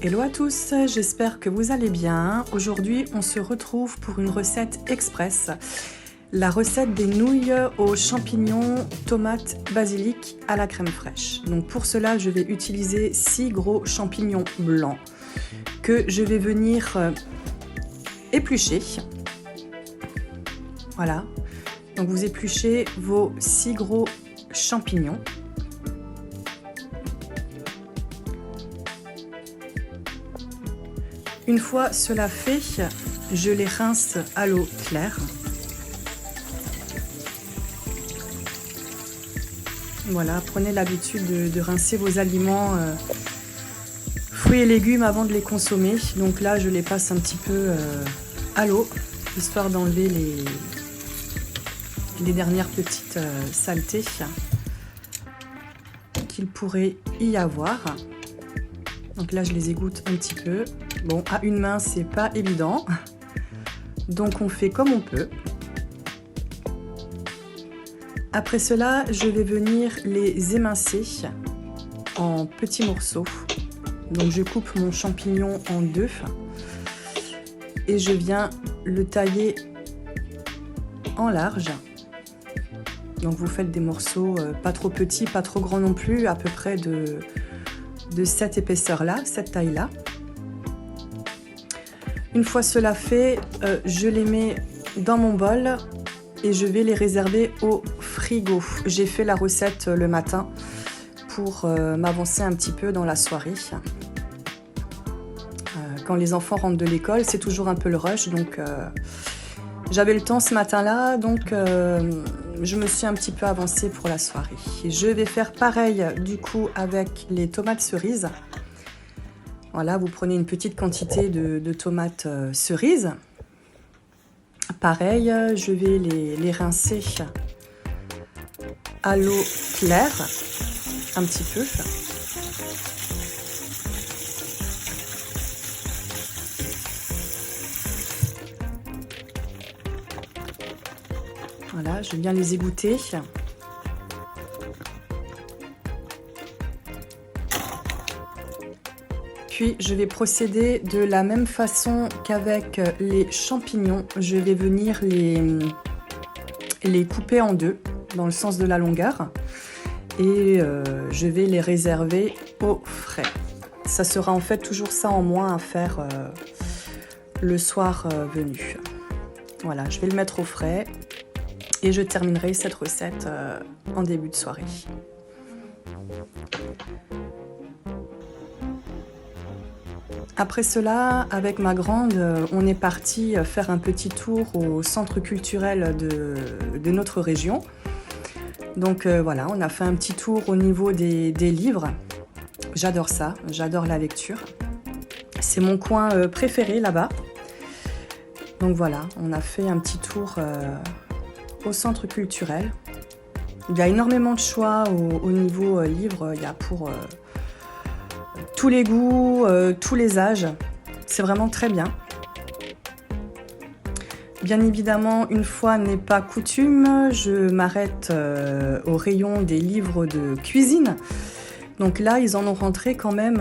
Hello à tous, j'espère que vous allez bien. Aujourd'hui, on se retrouve pour une recette express. La recette des nouilles aux champignons, tomates, basilic à la crème fraîche. Donc pour cela, je vais utiliser 6 gros champignons blancs que je vais venir éplucher. Voilà. Donc vous épluchez vos 6 gros champignons. Une fois cela fait, je les rince à l'eau claire. Voilà, prenez l'habitude de rincer vos aliments, fruits et légumes avant de les consommer. Donc là, je les passe un petit peu à l'eau, histoire d'enlever les dernières petites saletés qu'il pourrait y avoir. Donc là, je les égoutte un petit peu. Bon, à une main, c'est pas évident. Donc on fait comme on peut. Après cela, je vais venir les émincer en petits morceaux. Donc je coupe mon champignon en deux et je viens le tailler en large. Donc vous faites des morceaux pas trop petits, pas trop grands non plus, à peu près de cette épaisseur-là, cette taille-là. Une fois cela fait, je les mets dans mon bol et je vais les réserver au frigo. J'ai fait la recette le matin pour m'avancer un petit peu dans la soirée. Quand les enfants rentrent de l'école, c'est toujours un peu le rush, donc j'avais le temps ce matin-là, donc je me suis un petit peu avancée pour la soirée. Je vais faire pareil du coup avec les tomates cerises. Voilà, vous prenez une petite quantité de tomates cerises. Pareil, je vais les rincer à l'eau claire, un petit peu. Voilà, je viens les égoutter. Puis je vais procéder de la même façon qu'avec les champignons. Je vais venir les couper en deux dans le sens de la longueur et je vais les réserver au frais. Ça sera en fait toujours ça en moins à faire le soir venu. Voilà, je vais le mettre au frais et je terminerai cette recette en début de soirée. Après cela, avec ma grande, on est parti faire un petit tour au centre culturel de notre région. Donc voilà, on a fait un petit tour au niveau des livres. J'adore ça, j'adore la lecture. C'est mon coin préféré là-bas. Donc voilà, on a fait un petit tour au centre culturel. Il y a énormément de choix au niveau livres. Il y a pour tous les goûts, tous les âges. C'est vraiment très bien. Bien évidemment, une fois n'est pas coutume, je m'arrête au rayon des livres de cuisine. Donc là, ils en ont rentré quand même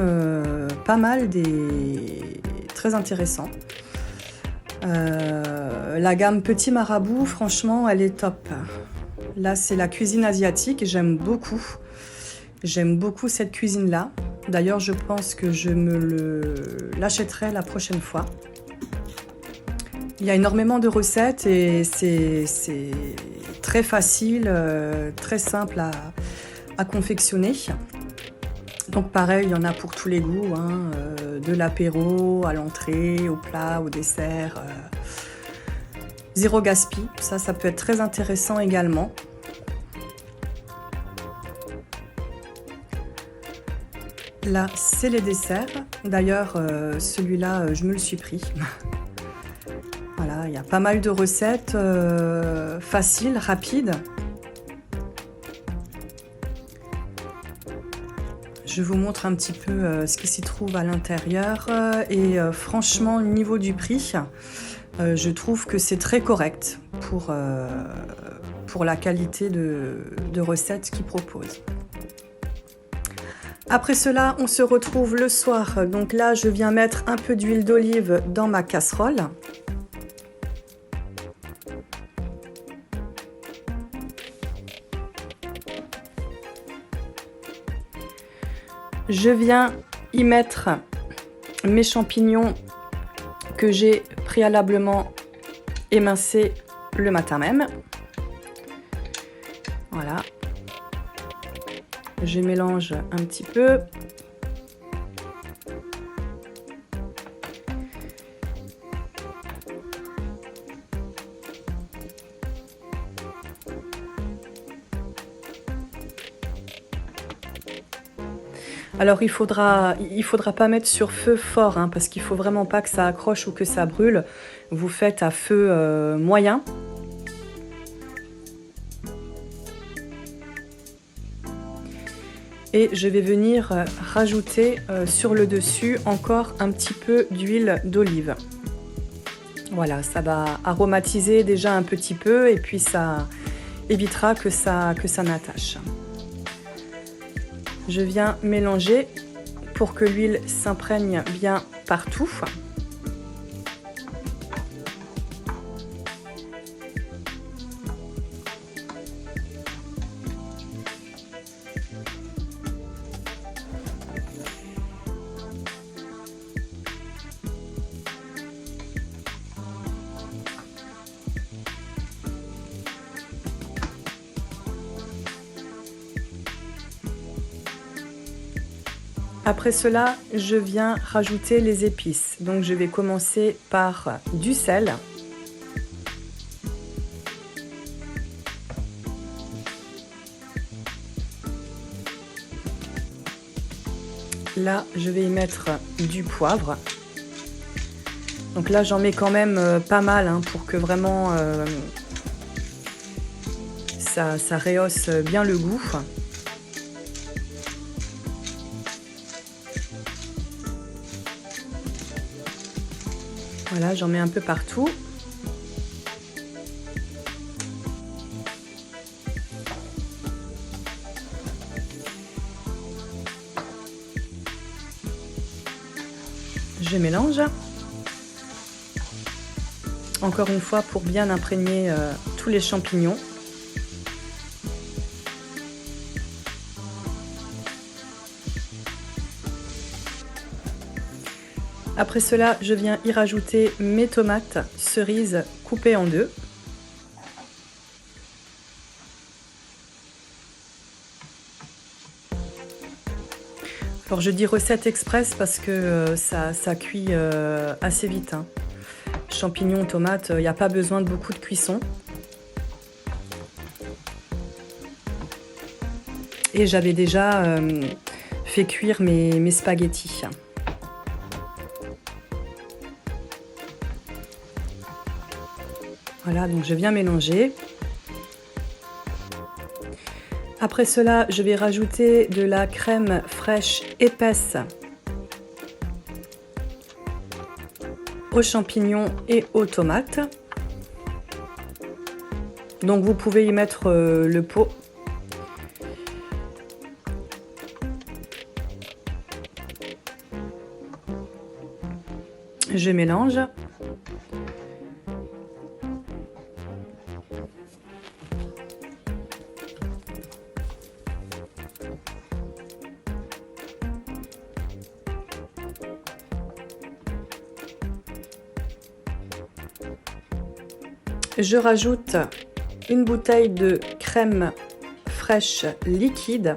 pas mal, des très intéressants. La gamme Petit Marabout, franchement, elle est top. Là, c'est la cuisine asiatique, j'aime beaucoup. J'aime beaucoup cette cuisine-là. D'ailleurs, je pense que je me l'achèterai la prochaine fois. Il y a énormément de recettes et c'est très facile, très simple à confectionner. Donc pareil, il y en a pour tous les goûts, hein, de l'apéro à l'entrée, au plat, au dessert. Zéro gaspille, ça peut être très intéressant également. Là, c'est les desserts. D'ailleurs, celui-là, je me le suis pris. Voilà, il y a pas mal de recettes faciles, rapides. Je vous montre un petit peu ce qui s'y trouve à l'intérieur. Et franchement, au niveau du prix, je trouve que c'est très correct pour la qualité de recettes qu'ils proposent. Après cela, on se retrouve le soir. Donc là, je viens mettre un peu d'huile d'olive dans ma casserole. Je viens y mettre mes champignons que j'ai préalablement émincés le matin même. Voilà. Je mélange un petit peu. Alors il faudra pas mettre sur feu fort hein, parce qu'il faut vraiment pas que ça accroche ou que ça brûle. Vous faites à feu moyen. Et je vais venir rajouter sur le dessus encore un petit peu d'huile d'olive. Voilà, ça va aromatiser déjà un petit peu et puis ça évitera que ça n'attache. Je viens mélanger pour que l'huile s'imprègne bien partout. Après cela, je viens rajouter les épices. Donc je vais commencer par du sel. Là, je vais y mettre du poivre. Donc là, j'en mets quand même pas mal hein, pour que vraiment ça rehausse bien le goût. Voilà, j'en mets un peu partout. Je mélange. Encore une fois pour bien imprégner tous les champignons. Après cela, je viens y rajouter mes tomates cerises coupées en deux. Alors je dis recette express parce que ça cuit assez vite. Hein. Champignons, tomates, il n'y a pas besoin de beaucoup de cuisson. Et j'avais déjà fait cuire mes spaghettis. Voilà, donc je viens mélanger. Après cela, je vais rajouter de la crème fraîche épaisse aux champignons et aux tomates. Donc vous pouvez y mettre le pot. Je mélange. Je rajoute une bouteille de crème fraîche liquide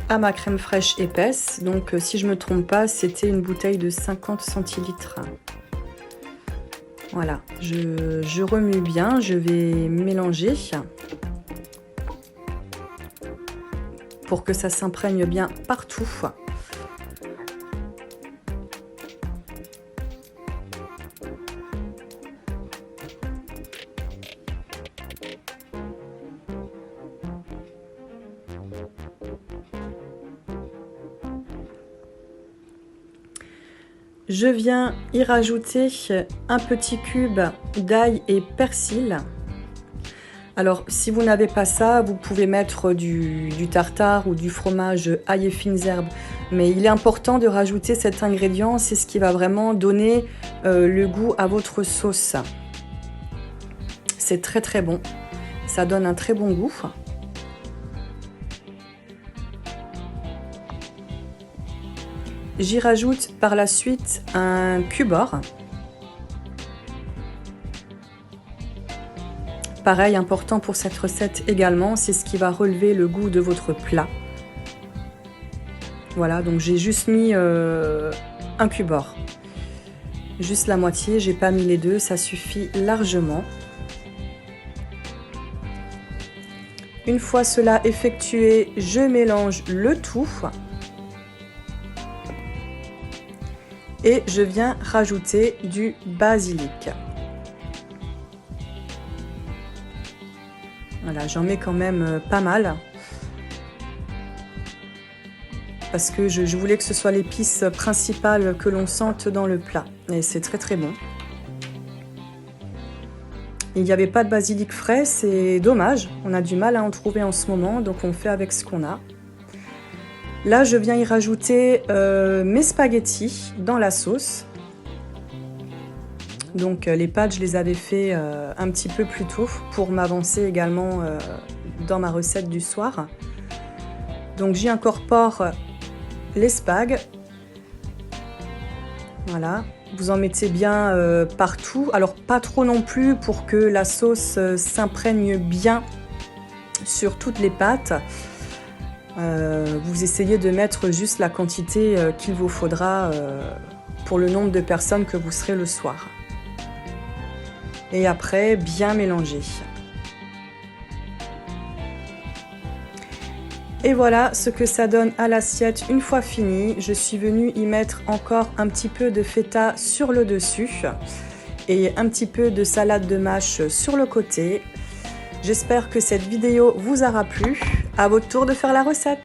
à ma crème fraîche épaisse. Donc si je ne me trompe pas, c'était une bouteille de 50 centilitres. Voilà, je remue bien, je vais mélanger pour que ça s'imprègne bien partout. Je viens y rajouter un petit cube d'ail et persil. Alors, si vous n'avez pas ça, vous pouvez mettre du tartare ou du fromage ail et fines herbes. Mais il est important de rajouter cet ingrédient, c'est ce qui va vraiment donner le goût à votre sauce. C'est très très bon, ça donne un très bon goût. J'y rajoute par la suite un cube-or. Pareil, important pour cette recette également, c'est ce qui va relever le goût de votre plat. Voilà, donc j'ai juste mis un cube-or. Juste la moitié, j'ai pas mis les deux, ça suffit largement. Une fois cela effectué, je mélange le tout. Et je viens rajouter du basilic. Voilà, j'en mets quand même pas mal. Parce que je voulais que ce soit l'épice principale que l'on sente dans le plat. Et c'est très très bon. Il n'y avait pas de basilic frais, c'est dommage. On a du mal à en trouver en ce moment, donc on fait avec ce qu'on a. Là, je viens y rajouter mes spaghettis dans la sauce. Donc les pâtes, je les avais fait un petit peu plus tôt pour m'avancer également dans ma recette du soir. Donc j'y incorpore les spags. Voilà, vous en mettez bien partout. Alors pas trop non plus pour que la sauce s'imprègne bien sur toutes les pâtes. Vous essayez de mettre juste la quantité qu'il vous faudra pour le nombre de personnes que vous serez le soir. Et après, bien mélanger. Et voilà ce que ça donne à l'assiette une fois fini. Je suis venue y mettre encore un petit peu de feta sur le dessus et un petit peu de salade de mâche sur le côté. J'espère que cette vidéo vous aura plu. À votre tour de faire la recette.